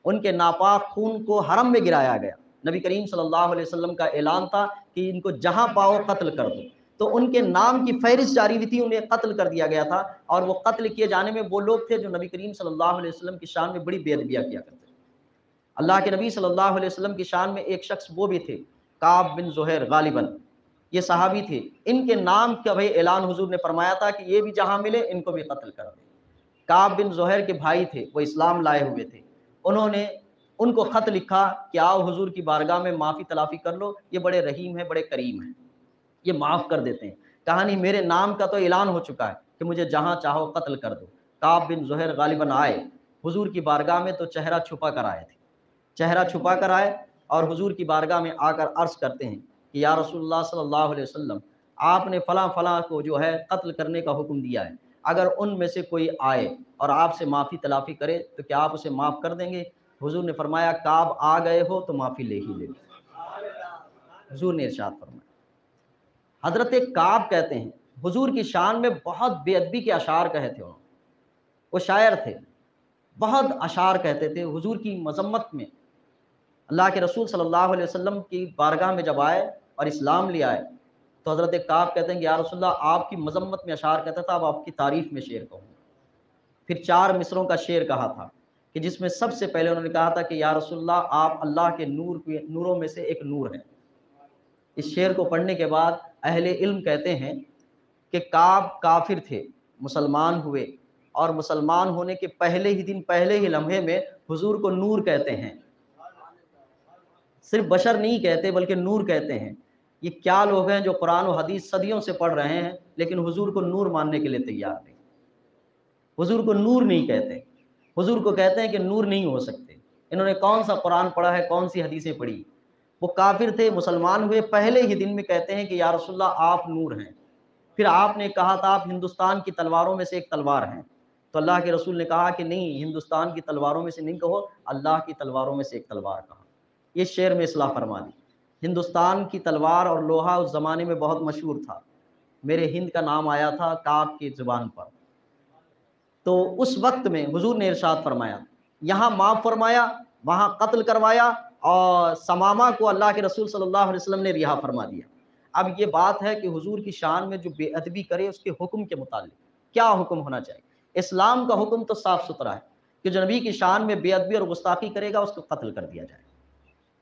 ان کے ناپاک خون کو حرم میں گرایا گیا۔ نبی کریم صلی اللہ علیہ وسلم کا اعلان تھا کہ ان کو جہاں پاؤ قتل کر دو، تو ان کے نام کی فہرست جاری ہوئی تھی، انہیں قتل کر دیا گیا تھا۔ اور وہ قتل کیے جانے میں وہ لوگ تھے جو نبی کریم صلی اللہ علیہ وسلم کی شان میں بڑی بے ادبیاں کیا کرتے تھے۔ اللہ کے نبی صلی اللہ علیہ وسلم کی شان میں ایک شخص وہ بھی تھے کعب بن زہیر، غالباً یہ صحابی تھے، ان کے نام کا بھی اعلان حضور نے فرمایا تھا کہ یہ بھی جہاں ملے ان کو بھی قتل کر دیں۔ کعب بن زہیر کے بھائی تھے، وہ اسلام لائے ہوئے تھے، انہوں نے ان کو خط لکھا کہ آؤ حضور کی بارگاہ میں معافی تلافی کر لو، یہ بڑے رحیم ہیں، بڑے کریم ہیں، یہ معاف کر دیتے ہیں۔ کہانی میرے نام کا تو اعلان ہو چکا ہے کہ مجھے جہاں چاہو قتل کر دو۔ کعب بن زہیر غالباً آئے حضور کی بارگاہ میں تو چہرہ چھپا کر آئے تھے، چہرہ چھپا کر آئے اور حضور کی بارگاہ میں آ کر عرض کرتے ہیں کہ یا رسول اللہ صلی اللہ علیہ وسلم، آپ نے فلاں فلاں کو جو ہے قتل کرنے کا حکم دیا ہے، اگر ان میں سے کوئی آئے اور آپ سے معافی تلافی کرے تو کیا آپ اسے معاف کر دیں گے؟ حضور نے فرمایا کعب آ گئے ہو تو معافی لے ہی لے لو۔ حضور نے ارشاد فرمایا۔ حضرت کعب کہتے ہیں حضور کی شان میں بہت بے ادبی کے اشعار کہے تھے، وہ شاعر تھے، بہت اشعار کہتے تھے حضور کی مذمت میں۔ اللہ کے رسول صلی اللہ علیہ وسلم کی بارگاہ میں جب آئے اور اسلام لے آئے تو حضرت کعب کہتے ہیں کہ یا رسول اللہ آپ کی مذمت میں اشعار کہتا تھا، اب آپ کی تعریف میں شعر کہوں۔ پھر 4 مصروں کا شعر کہا تھا کہ جس میں سب سے پہلے انہوں نے کہا تھا کہ یا رسول اللہ آپ اللہ کے نوروں میں سے ایک نور ہیں۔ اس شعر کو پڑھنے کے بعد اہل علم کہتے ہیں کہ کعب کافر تھے، مسلمان ہوئے، اور مسلمان ہونے کے پہلے ہی دن، پہلے ہی لمحے میں حضور کو نور کہتے ہیں۔ صرف بشر نہیں کہتے بلکہ نور کہتے ہیں۔ یہ کیا لوگ ہیں جو قرآن و حدیث صدیوں سے پڑھ رہے ہیں لیکن حضور کو نور ماننے کے لیے تیار نہیں، حضور کو نور نہیں کہتے، حضور کو کہتے ہیں کہ نور نہیں ہو سکتے۔ انہوں نے کون سا قرآن پڑھا ہے، کون سی حدیثیں پڑھی؟ وہ کافر تھے، مسلمان ہوئے، پہلے ہی دن میں کہتے ہیں کہ یا رسول اللہ آپ نور ہیں۔ پھر آپ نے کہا تھا آپ ہندوستان کی تلواروں میں سے ایک تلوار ہیں، تو اللہ کے رسول نے کہا کہ نہیں، ہندوستان کی تلواروں میں سے نہیں کہو، اللہ کی تلواروں میں سے ایک تلوار کہا۔ یہ شعر میں اصلاح فرما دی۔ ہندوستان کی تلوار اور لوہا اس زمانے میں بہت مشہور تھا، میرے ہند کا نام آیا تھا کعب کی زبان پر۔ تو اس وقت میں حضور نے ارشاد فرمایا، یہاں معاف فرمایا، وہاں قتل کروایا، اور سمامہ کو اللہ کے رسول صلی اللہ علیہ وسلم نے رہا فرما دیا۔ اب یہ بات ہے کہ حضور کی شان میں جو بے ادبی کرے اس کے حکم کے متعلق کیا حکم ہونا چاہیے؟ اسلام کا حکم تو صاف ستھرا ہے کہ جو نبی کی شان میں بے ادبی اور گستاخی کرے گا اس کو قتل کر دیا جائے،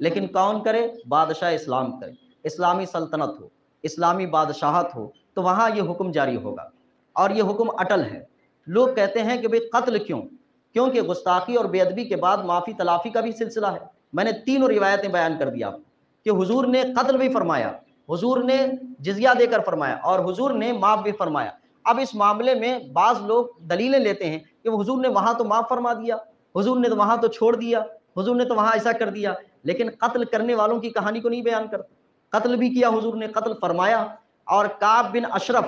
لیکن کون کرے؟ بادشاہ اسلام کرے، اسلامی سلطنت ہو، اسلامی بادشاہت ہو، تو وہاں یہ حکم جاری ہوگا، اور یہ حکم اٹل ہے۔ لوگ کہتے ہیں کہ بھئی قتل کیوں؟ کیونکہ گستاخی اور بے ادبی کے بعد معافی تلافی کا بھی سلسلہ ہے۔ میں نے تینوں روایتیں بیان کر دی آپ کو کہ حضور نے قتل بھی فرمایا، حضور نے جزیہ دے کر فرمایا، اور حضور نے معاف بھی فرمایا۔ اب اس معاملے میں بعض لوگ دلیلیں لیتے ہیں کہ حضور نے وہاں تو معاف فرما دیا، حضور نے تو وہاں تو چھوڑ دیا، حضور نے تو وہاں ایسا کر دیا، لیکن قتل کرنے والوں کی کہانی کو نہیں بیان کرتا۔ قتل بھی کیا حضور نے، قتل فرمایا۔ اور کعب بن اشرف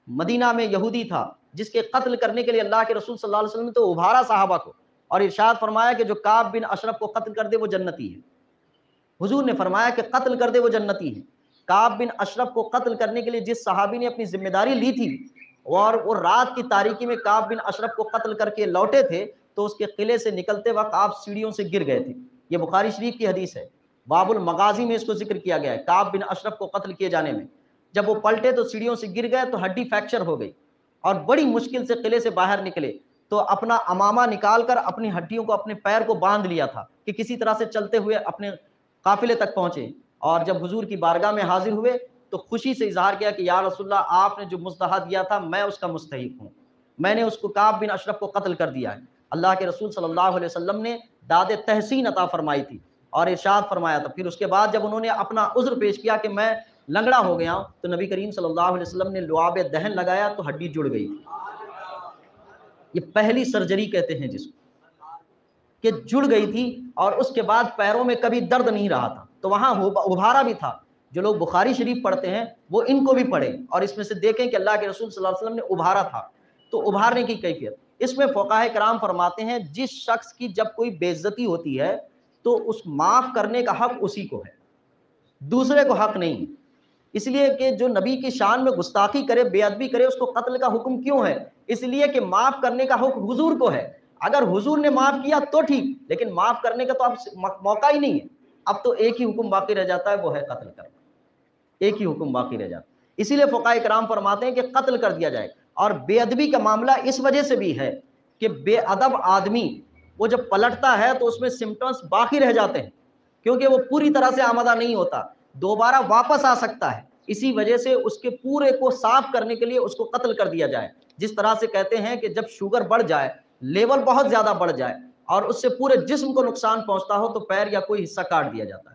مدینہ میں یہودی تھا جس کے قتل کرنے کے لیے اللہ کے رسول صلی اللہ علیہ وسلم نے تو ابھارا صحابہ کو، اور ارشاد فرمایا کہ جو کعب بن اشرف کو قتل کر دے وہ جنتی ہے۔ حضور نے فرمایا کہ قتل کر دے وہ جنتی ہے۔ کعب بن اشرف کو قتل کرنے کے لیے جس صحابی نے اپنی ذمہ داری لی تھی، اور وہ رات کی تاریکی میں کعب بن اشرف کو قتل کر کے لوٹے تھے، تو اس کے قلعے سے نکلتے وقت آپ سیڑھیوں سے گر گئے تھے۔ یہ بخاری شریف کی حدیث ہے، باب المغازی میں اس کو ذکر کیا گیا ہے۔ کعب بن اشرف کو قتل کیے جانے میں جب وہ پلٹے تو سیڑھیوں سے گر گئے، تو ہڈی فریکچر ہو گئی، اور بڑی مشکل سے قلعے سے باہر نکلے، تو اپنا امامہ نکال کر اپنی ہڈیوں کو اپنے پیر کو باندھ لیا تھا کہ کسی طرح سے چلتے ہوئے اپنے قافلے تک پہنچے۔ اور جب حضور کی بارگاہ میں حاضر ہوئے تو خوشی سے اظہار کیا کہ یا رسول اللہ آپ نے جو مستحق دیا تھا میں اس کا مستحق ہوں، میں نے اس کو کعب بن اشرف کو قتل کر دیا ہے۔ اللہ کے رسول صلی اللہ علیہ وسلم نے داد تحسین عطا فرمائی تھی اور ارشاد فرمایا تھا۔ پھر اس کے بعد جب انہوں نے اپنا عذر پیش کیا کہ میں لنگڑا ہو گیا ہوں، تو نبی کریم صلی اللہ علیہ وسلم نے لعاب دہن لگایا تو ہڈی جڑ گئی تھی۔ یہ پہلی سرجری کہتے ہیں جس کو، کہ جڑ گئی تھی، اور اس کے بعد پیروں میں کبھی درد نہیں رہا تھا، تو وہاں ابھارا بھی تھا۔ جو لوگ بخاری شریف پڑھتے ہیں وہ ان کو بھی پڑھیں اور اس میں سے دیکھیں کہ اللہ کے رسول صلی اللہ علیہ وسلم نے ابھارا تھا، تو ابھارنے کی کیفیت اس میں فقہائے کرام فرماتے ہیں جس شخص کی جب کوئی بے عزتی ہوتی ہے تو اس معاف کرنے کا حق اسی کو ہے، دوسرے کو حق نہیں۔ اس لیے کہ جو نبی کی شان میں گستاخی کرے، بے ادبی کرے، اس کو قتل کا حکم کیوں ہے؟ اس لیے کہ معاف کرنے کا حکم حضور کو ہے۔ اگر حضور نے معاف کیا تو ٹھیک، لیکن معاف کرنے کا تو اب موقع ہی نہیں ہے۔ اب تو ایک ہی حکم باقی رہ جاتا ہے، وہ ہے قتل کرنا، ایک ہی حکم باقی رہ جاتا ہے۔ اسی لیے فقہائے کرام فرماتے ہیں کہ قتل کر دیا جائے۔ اور بے ادبی کا معاملہ اس وجہ سے بھی ہے کہ بے ادب آدمی وہ جب پلٹتا ہے تو اس میں سمٹمز باقی رہ جاتے ہیں، کیونکہ وہ پوری طرح سے آمادہ نہیں ہوتا، دوبارہ واپس آ سکتا ہے۔ اسی وجہ سے اس کے پورے کو صاف کرنے کے لیے اس کو قتل کر دیا جائے۔ جس طرح سے کہتے ہیں کہ جب شوگر بڑھ جائے، لیول بہت زیادہ بڑھ جائے اور اس سے پورے جسم کو نقصان پہنچتا ہو، تو پیر یا کوئی حصہ کاٹ دیا جاتا ہے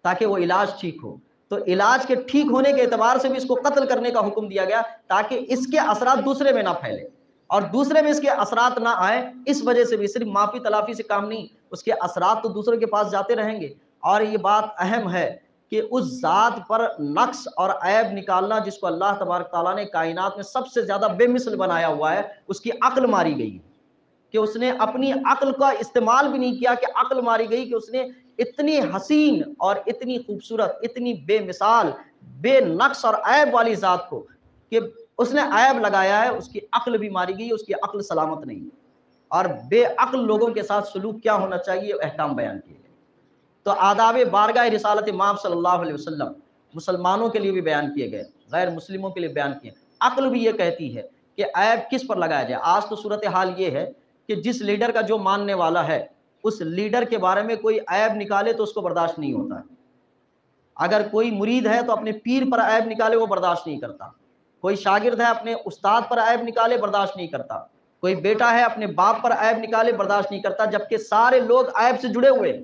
تاکہ وہ علاج ٹھیک ہو۔ تو علاج کے ٹھیک ہونے کے اعتبار سے بھی اس کو قتل کرنے کا حکم دیا گیا تاکہ اس کے اثرات دوسرے میں نہ پھیلے اور دوسرے میں اس کے اثرات نہ آئیں۔ اس وجہ سے بھی صرف معافی تلافی سے کام نہیں، اس کے اثرات تو دوسرے کے پاس جاتے رہیں گے۔ اور یہ بات اہم ہے کہ اس ذات پر نقص اور عیب نکالنا جس کو اللہ تبارک تعالیٰ نے کائنات میں سب سے زیادہ بے مثل بنایا ہوا ہے، اس کی عقل ماری گئی کہ اس نے اپنی عقل کا استعمال بھی نہیں کیا، کہ عقل ماری گئی کہ اس نے اتنی حسین اور اتنی خوبصورت، اتنی بے مثال، بے نقص اور عیب والی ذات کو کہ اس نے عیب لگایا ہے، اس کی عقل بھی ماری گئی، اس کی عقل سلامت نہیں۔ اور بے عقل لوگوں کے ساتھ سلوک کیا ہونا چاہیے، احکام بیان کیے گئے۔ تو آداب بارگاہ رسالت مآب صلی اللہ علیہ وسلم مسلمانوں کے لیے بھی بیان کیے گئے، غیر مسلموں کے لیے بیان کیے۔ عقل بھی یہ کہتی ہے کہ عیب کس پر لگایا جائے۔ آج تو صورتحال یہ ہے کہ جس لیڈر کا جو ماننے والا ہے، اس لیڈر کے بارے میں کوئی عیب نکالے تو اس کو برداشت نہیں ہوتا ہے۔ اگر کوئی مرید ہے تو اپنے پیر پر عیب نکالے وہ برداشت نہیں کرتا، کوئی شاگرد ہے اپنے استاد پر عیب نکالے برداشت نہیں کرتا، کوئی بیٹا ہے اپنے باپ پر عیب نکالے برداشت نہیں کرتا، جبکہ سارے لوگ عیب سے جڑے ہوئے ہیں۔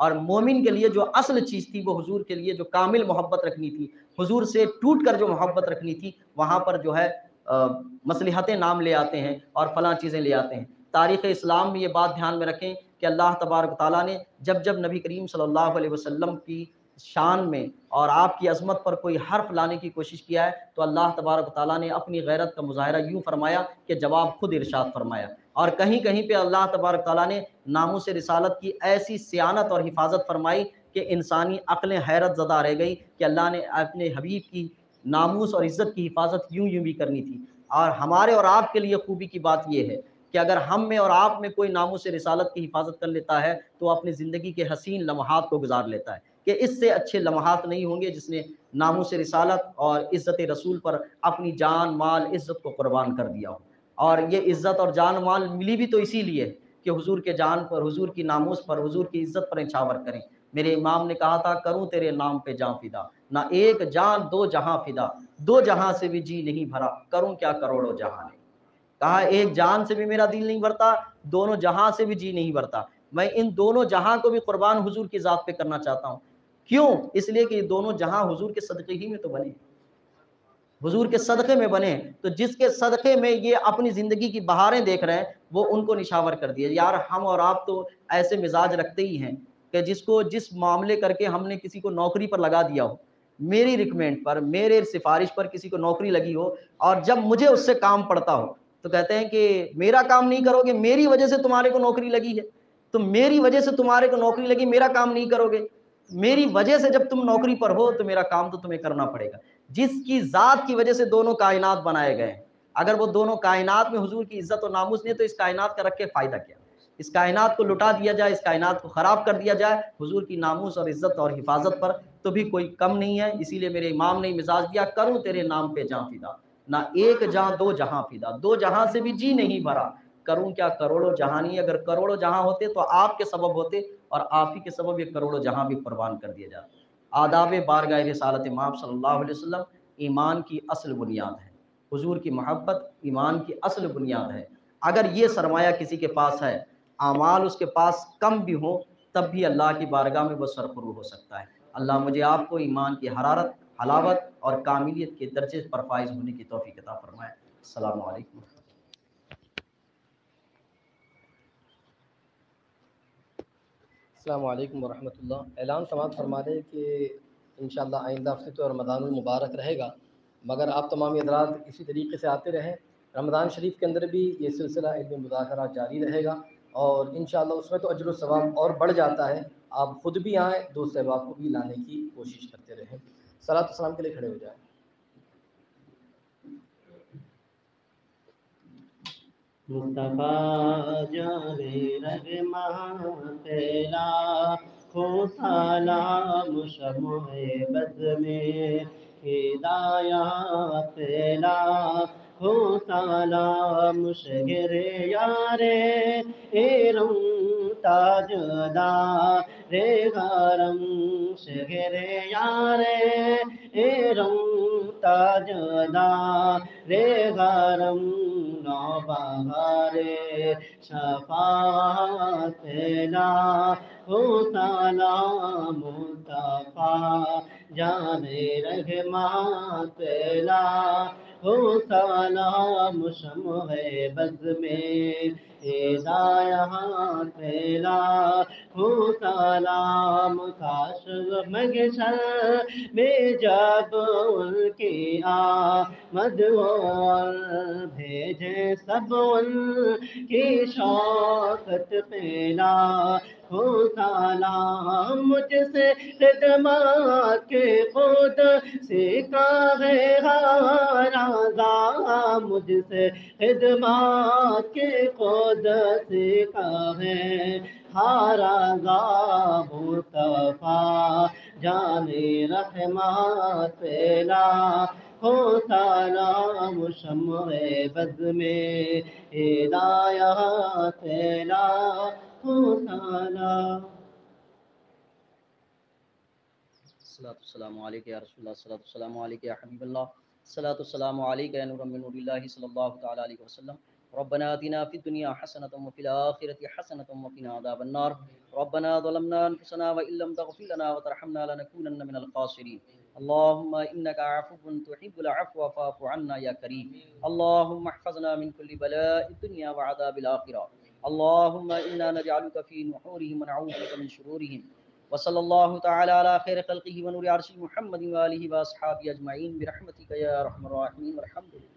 اور مومن کے لیے جو اصل چیز تھی وہ حضور کے لیے جو کامل محبت رکھنی تھی، حضور سے ٹوٹ کر جو محبت رکھنی تھی، وہاں پر جو ہے مصلحتیں نام لے آتے ہیں اور فلاں چیزیں لے آتے ہیں۔ تاریخ اسلام میں یہ بات دھیان میں رکھیں کہ اللہ تبارک تعالیٰ نے جب جب نبی کریم صلی اللہ علیہ وسلم کی شان میں اور آپ کی عظمت پر کوئی حرف لانے کی کوشش کیا ہے تو اللہ تبارک تعالیٰ نے اپنی غیرت کا مظاہرہ یوں فرمایا کہ جواب خود ارشاد فرمایا، اور کہیں کہیں پہ اللہ تبارک تعالیٰ نے ناموس رسالت کی ایسی صیانت اور حفاظت فرمائی کہ انسانی عقلیں حیرت زدہ رہ گئی کہ اللہ نے اپنے حبیب کی ناموس اور عزت کی حفاظت یوں بھی کرنی تھی۔ اور ہمارے اور آپ کے لیے خوبی کی بات یہ ہے کہ اگر ہم میں اور آپ میں کوئی ناموس رسالت کی حفاظت کر لیتا ہے تو وہ اپنی زندگی کے حسین لمحات کو گزار لیتا ہے، کہ اس سے اچھے لمحات نہیں ہوں گے جس نے ناموس رسالت اور عزت رسول پر اپنی جان مال عزت کو قربان کر دیا ہو۔ اور یہ عزت اور جان مال ملی بھی تو اسی لیے ہے کہ حضور کے جان پر، حضور کی ناموس پر، حضور کی عزت پر نچھاور کریں۔ میرے امام نے کہا تھا کروں تیرے نام پہ جاں فدا، نہ ایک جان دو جہاں فدا، دو جہاں سے بھی جی نہیں بھرا، کروں کیا کروڑوں جہاں نے۔ کہا ایک جان سے بھی میرا دل نہیں بھرتا، دونوں جہاں سے بھی جی نہیں بھرتا، میں ان دونوں جہاں کو بھی قربان حضور کی ذات پہ کرنا چاہتا ہوں۔ کیوں؟ اس لیے کہ یہ دونوں جہاں حضور کے صدقے ہی میں تو بنے، حضور کے صدقے میں بنے، تو جس کے صدقے میں یہ اپنی زندگی کی بہاریں دیکھ رہے ہیں وہ ان کو نشاور کر دیا۔ یار ہم اور آپ تو ایسے مزاج رکھتے ہی ہیں کہ جس معاملے کر کے ہم نے کسی کو نوکری پر لگا دیا ہو، میری ریکمینڈ پر، میرے سفارش پر کسی کو نوکری لگی ہو، اور جب مجھے اس سے کام پڑتا ہو تو کہتے ہیں کہ میرا کام نہیں کرو گے، میری وجہ سے تمہارے کو نوکری لگی ہے، تو میری وجہ سے تمہارے کو نوکری لگی، میرا کام نہیں کرو گے، میری وجہ سے جب تم نوکری پر ہو تو میرا کام تو تمہیں کرنا پڑے گا۔ جس کی ذات کی وجہ سے دونوں کائنات بنائے گئے ہیں، اگر وہ دونوں کائنات میں حضور کی عزت و ناموس نہیں ہے تو اس کائنات کا رکھ کے فائدہ کیا؟ اس کائنات کو لٹا دیا جائے، اس کائنات کو خراب کر دیا جائے حضور کی ناموس اور عزت اور حفاظت پر، تو بھی کوئی کم نہیں ہے۔ اسی لیے میرے امام نے مزاج دیا کروں تیرے نام پہ جاں فدا، نہ ایک جہاں دو جہاں فدا، دو جہاں سے بھی جی نہیں بھرا، کروں کیا کروڑوں جہانی۔ اگر کروڑوں جہاں ہوتے تو آپ کے سبب ہوتے، اور آپ ہی کے سبب یہ کروڑوں جہاں بھی قربان کر دیا جاتا۔ آداب بارگاہ رسالت امام صلی اللہ علیہ وسلم ایمان کی اصل بنیاد ہے، حضور کی محبت ایمان کی اصل بنیاد ہے۔ اگر یہ سرمایہ کسی کے پاس ہے، اعمال اس کے پاس کم بھی ہوں، تب بھی اللہ کی بارگاہ میں وہ سرفروش ہو سکتا ہے۔ اللہ مجھے آپ کو ایمان کی حرارت، حلاوت اور کاملیت کے درجے پر فائز ہونے کی توفیق عطا فرمائے۔ السلام علیکم۔ السلام علیکم ورحمۃ اللہ۔ اعلان سماعت فرما دیں کہ انشاءاللہ آئندہ ہفتے تو رمضان المبارک رہے گا، مگر آپ تمامی حضرات اسی طریقے سے آتے رہیں۔ رمضان شریف کے اندر بھی یہ سلسلہ علم مذاکرہ جاری رہے گا، اور انشاءاللہ اس میں تو اجر و ثواب اور بڑھ جاتا ہے۔ آپ خود بھی آئیں، دوست احباب کو بھی لانے کی کوشش کرتے رہیں۔ صلاۃ و سلام کے لیے کھڑے ہو جائیں۔ مصطفیٰ جانے رحماں تیرا ہو سلام شمع بز میں، ہدایات تیرا ہو سلام شہر یارے ایرم تاجدار غرم، شہر یارے ایرم تاجدار غرم، نوبہار شفاعت تیرا ہو سلام، مصطفیٰ جان رحماں تیرا ہو سلام شمع بز میں، ہدایت تیرا ہو سلام، کاش محشر میں جب ان کی آمد اور بھیجے سب ان کی شوقت پیلا ہو سلام، مجھ سے خدمات کے خود سیکھا ہے ہر رضا، مجھ سے خدمات کے خود سیکھا ہے ہر رضا، مصطفیٰ جان رحماں تیرا ہو سلام شمع بز میں، ہدایت تیرا ہو سلام۔ الصلاۃ والسلام علیک یا رسول اللہ، الصلاۃ والسلام علیک یا حبیب اللہ، الصلاۃ والسلام علیک یا نور من نور اللہ صلی اللہ تعالیٰ علیہ وسلم۔ ربنا آتنا في الدنيا حسنة وفي الآخرة حسنة وقنا عذاب النار ربنا ظلمنا أنفسنا وإن لم تغفر لنا وترحمنا لنكونن من الخاسرين اللهم إنك عفو تحب العفو فاعف عنا يا كريم اللهم احفظنا من كل بلاء الدنيا وعذاب الآخرة اللهم إنا نجعلك في نحورهم ونعوذ بك من شرورهم وصلى الله تعالى على خير خلقه ونور عرشه محمد وآله وأصحابه أجمعين برحمتك يا أرحم الراحمين والحمد لله.